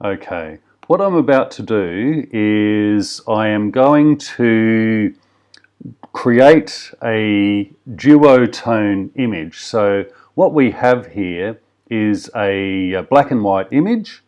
Okay, what I'm about to do is I am going to create a duotone image. So what we have here is a black and white image,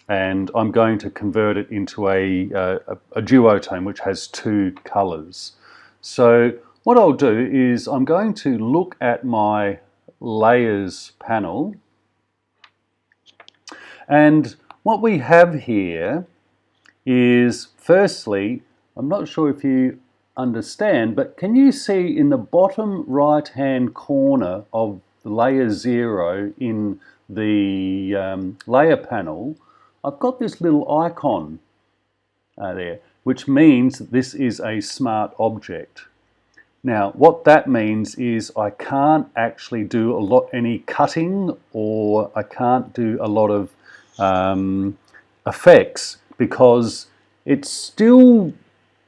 and I'm going to convert it into a duotone which has two colors. So what I'll do is I'm going to look at my layers panel, and what we have here is, firstly, I'm not sure if you understand, but can you see in the bottom right hand corner of layer 0 in the layer panel, I've got this little icon there, which means that this is a smart object. Now, what that means is I can't actually do any cutting, or I can't do a lot of effects, because it's still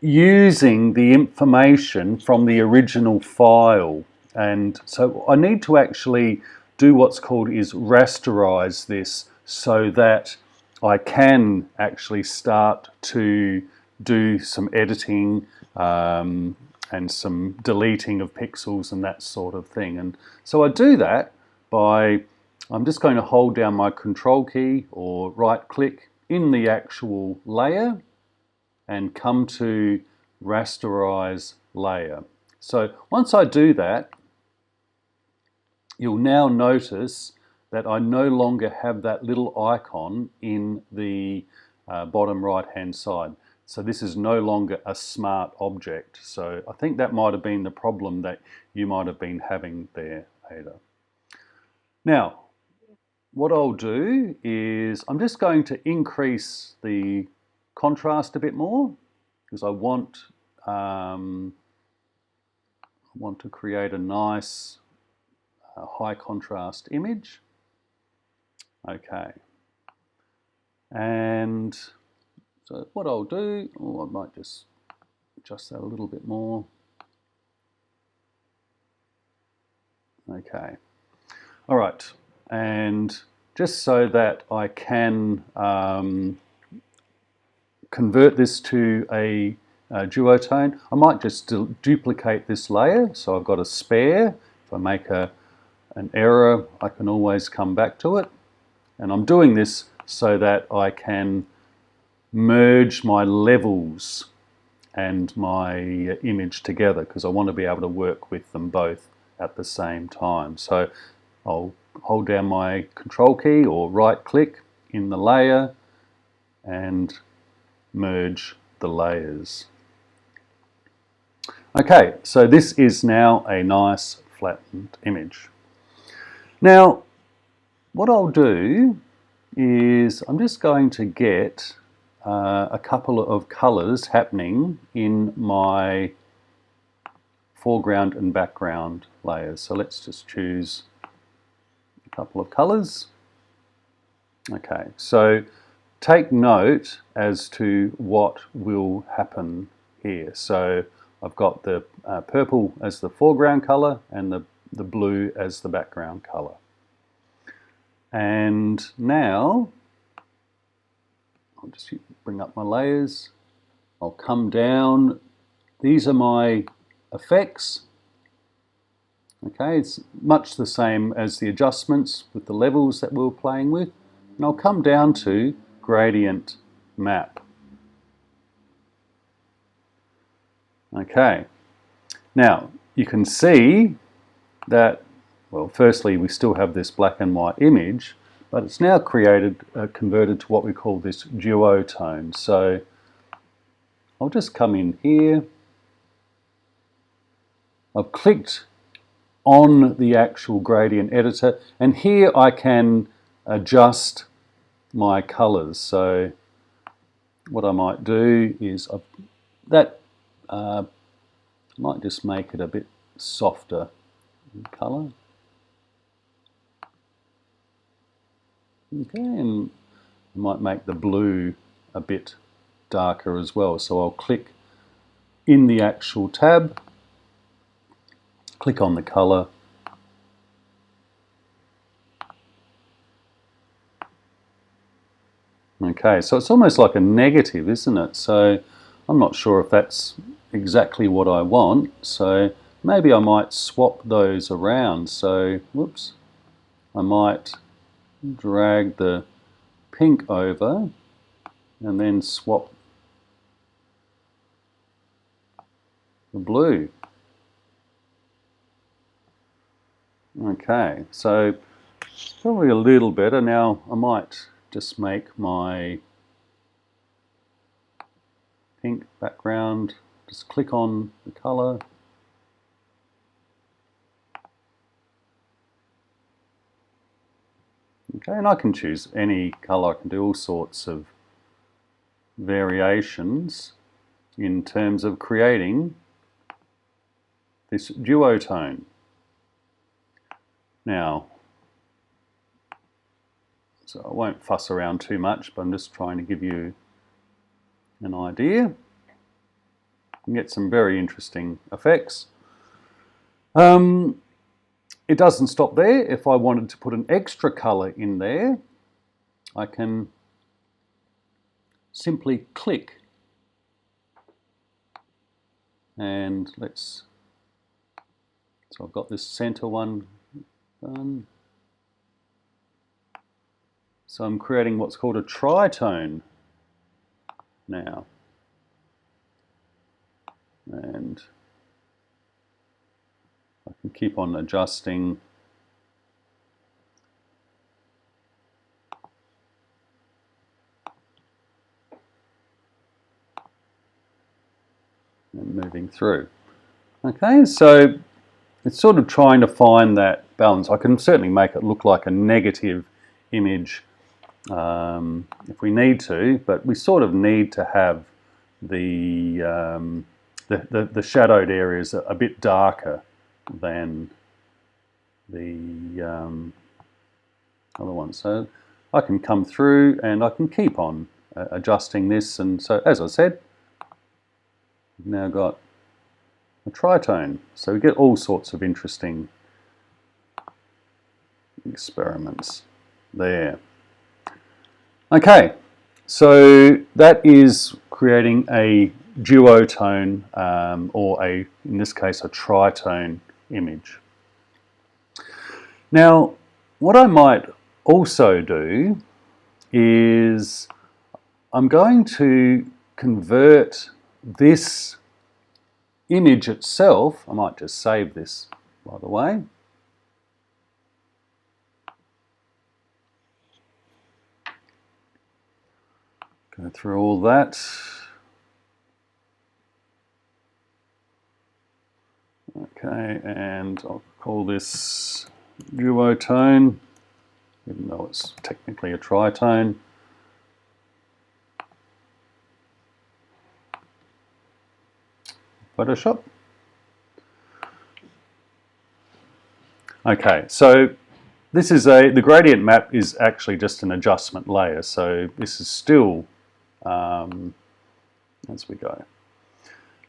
using the information from the original file. And so I need to actually do what's called is rasterize this, so that I can actually start to do some editing and some deleting of pixels and that sort of thing. And so I do that by, I'm just going to hold down my control key or right click in the actual layer and come to rasterize layer. So once I do that, you'll now notice that I no longer have that little icon in the bottom right hand side. So this is no longer a smart object. So I think that might have been the problem that you might have been having there, Ada. Now, what I'll do is I'm just going to increase the contrast a bit more, because I want to create a nice high contrast image. Okay, and so what I'll do, I might just adjust that a little bit more. Okay, all right, and just so that I can convert this to a duotone, I might just duplicate this layer, so I've got a spare. If I make an error, I can always come back to it. And I'm doing this so that I can merge my levels and my image together, because I want to be able to work with them both at the same time. So I'll hold down my control key or right click in the layer and merge the layers. Okay, so this is now a nice flattened image. Now, what I'll do is I'm just going to get a couple of colors happening in my foreground and background layers. So let's just choose a couple of colors. Okay, so take note as to what will happen here. So I've got the purple as the foreground color and the blue as the background color. And now I'll just bring up my layers. I'll come down. These are my effects. Okay, it's much the same as the adjustments with the levels that we were playing with. And I'll come down to gradient map. Okay, now you can see that, well, firstly, we still have this black and white image, but it's now converted to what we call this duotone. So I'll just come in here. I've clicked on the actual gradient editor, and here I can adjust my colors. So what I might do is I might just make it a bit softer in color. Okay, and I might make the blue a bit darker as well. So I'll click in the actual tab, click on the color, Okay, so it's almost like a negative, isn't it? So I'm not sure if that's exactly what I want. So maybe I might swap those around. So, whoops, I might drag the pink over and then swap the blue. Okay, so it's probably a little better. Now I might just make my pink background, just click on the color. Okay, and I can choose any color. I can do all sorts of variations in terms of creating this duotone. Now, so I won't fuss around too much, but I'm just trying to give you an idea. You can get some very interesting effects. It doesn't stop there. If I wanted to put an extra color in there, I can simply click and so I've got this center one done. So I'm creating what's called a tritone now. And I can keep on adjusting and moving through. Okay, so it's sort of trying to find that balance. I can certainly make it look like a negative image if we need to, but we sort of need to have the shadowed areas a bit darker than the other one. So I can come through and I can keep on adjusting this, and so as I said, we've now got a tritone. So we get all sorts of interesting experiments there. Okay, so that is creating a duotone or in this case, a tritone image. Now, what I might also do is I'm going to convert this image itself. I might just save this, by the way. Go through all that. Okay, and I'll call this duotone, even though it's technically a tritone. Photoshop. Okay, so this is the gradient map is actually just an adjustment layer, so this is still as we go.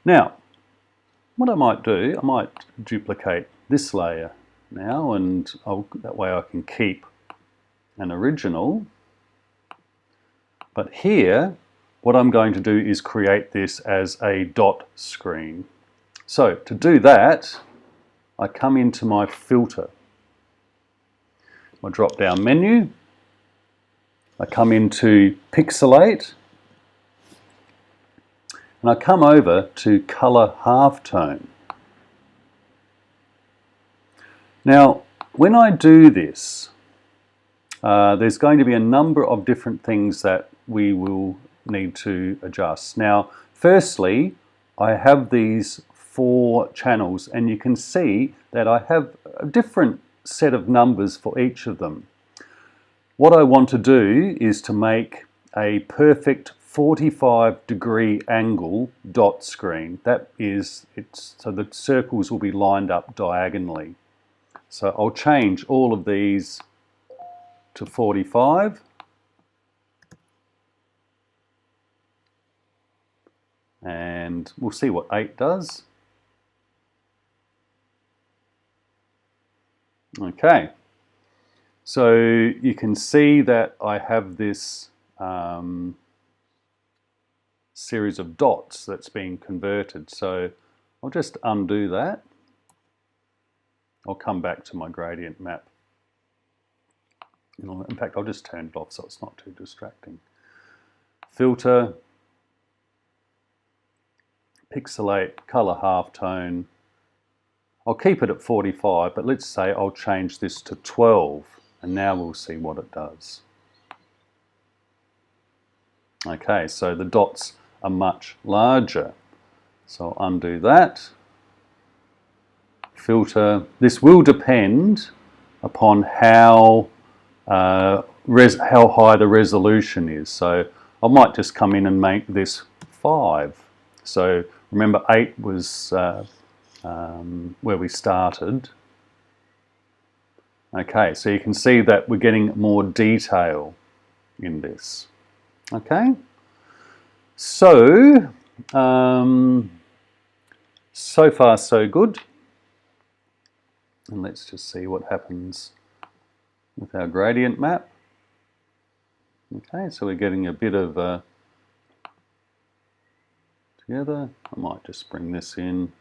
Now, what I might do, I might duplicate this layer now, and that way I can keep an original. But here, what I'm going to do is create this as a dot screen. So to do that, I come into my filter, my drop-down menu, I come into pixelate, and I come over to color halftone. Now, when I do this, there's going to be a number of different things that we will need to adjust. Now, firstly, I have these 4 channels, and you can see that I have a different set of numbers for each of them. What I want to do is to make a perfect 45-degree angle dot screen. That is, so the circles will be lined up diagonally. So I'll change all of these to 45. And we'll see what 8 does. Okay, so you can see that I have this series of dots that's being converted. So I'll just undo that. I'll come back to my gradient map. In fact, I'll just turn it off so it's not too distracting. Filter, pixelate, color halftone. I'll keep it at 45, but let's say I'll change this to 12, and now we'll see what it does. Okay, so the dots are much larger. So I'll undo that. Filter. This will depend upon how high the resolution is. So I might just come in and make this 5. So remember 8 was where we started. Okay, so you can see that we're getting more detail in this. Okay, so so far so good. And let's just see what happens with our gradient map. Okay, so we're getting a bit of together. I might just bring this in.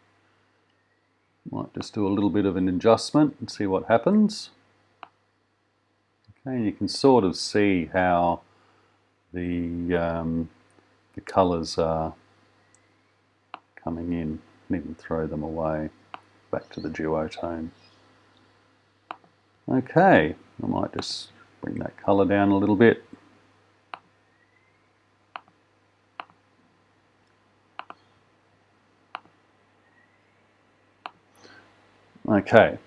Might just do a little bit of an adjustment and see what happens. Okay, and you can sort of see how the colours are coming in. And even throw them away back to the duotone. Okay, I might just bring that colour down a little bit. Okay,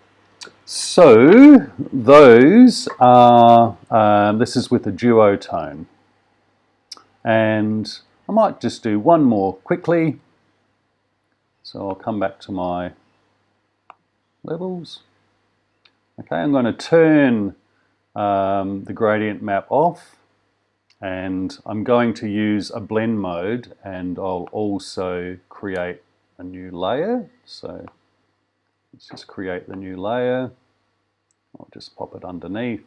so those are, this is with the duotone. And I might just do one more quickly. So I'll come back to my levels. Okay, I'm going to turn the gradient map off, and I'm going to use a blend mode, and I'll also create a new layer. So let's just create the new layer. I'll just pop it underneath.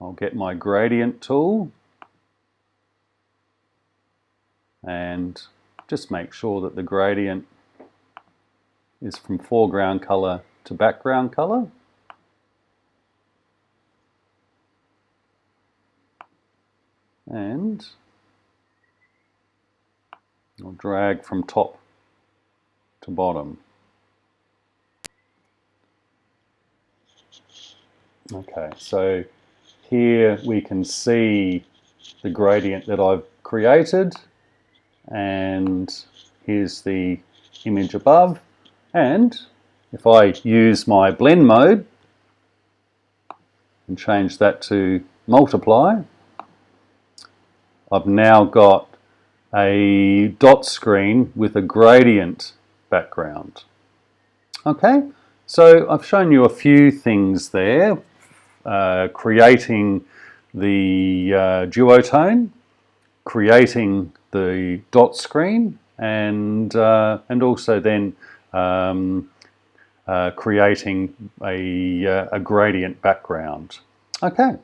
I'll get my gradient tool and just make sure that the gradient is from foreground color to background color. And I'll drag from top to bottom. Okay, so here we can see the gradient that I've created, and here's the image above. And if I use my blend mode and change that to multiply, I've now got a dot screen with a gradient background. Okay, so I've shown you a few things there, creating the duotone, creating the dot screen, and also then creating a gradient background. Okay.